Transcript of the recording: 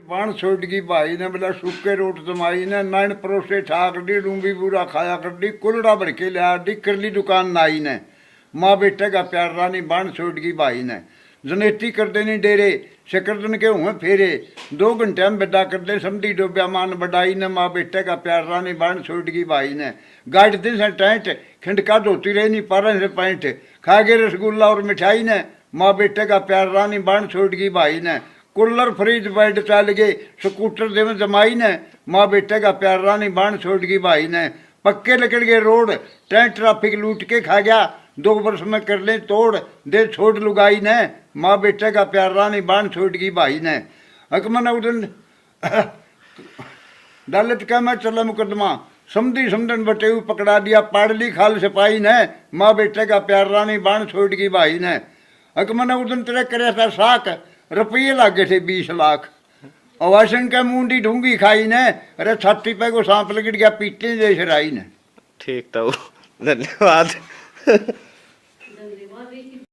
बाण छोड़गी भाई ने बोला सूखे रोट जमाई ने नैन परोसे ठाक डी डूंबी बूरा खाया कर डी कुलड़ा भर के लिया डी करली दुकान नाई ने माँ बेटे का प्यार रानी बाण छोड़गी भाई ने जनेती कर देनी डेरे शकरदन के हुए फेरे 2 घंटे में बेटा कर दे समझी डोब्या मान बढ़ाई ने माँ बेटे का प्यार रानी बाण छोड़गी भाई ने गाड़ दिन से टेंट खिंडका धोती रही नहीं पारा से पैंट खा गए रसगुल्ला और मिठाई ने माँ बेटे का प्यार रानी बाण छोड़गी भाई ने कूलर फ्रिज बेड चल गए स्कूटर देव जमाई ने माँ बेटे का प्यार रानी बाण छोड़गी भाई ने पक्के लकड़ गए रोड ट्रेन ट्रैफिक लूट के खा गया 2 वर्ष में कर ले तोड़ दे छोड़ लुगाई ने माँ बेटे का प्यार रानी बाण छोड़गी भाई ने अकमन उदन अदालत का मैं चला मुकदमा समझी समझन बटे पकड़ा दिया पाड़ली खाल सिपाही ने माँ बेटे का प्यार रानी बाण छोड़गी भाई ने अकमन उदन तेरे करे था साख रुपये लागे थे 20 लाख अवासन का मुंडी ढूंगी खाई ने अरे छाती पे को सांप लग गया पीटे दे शराई ने ठीक था वो धन्यवाद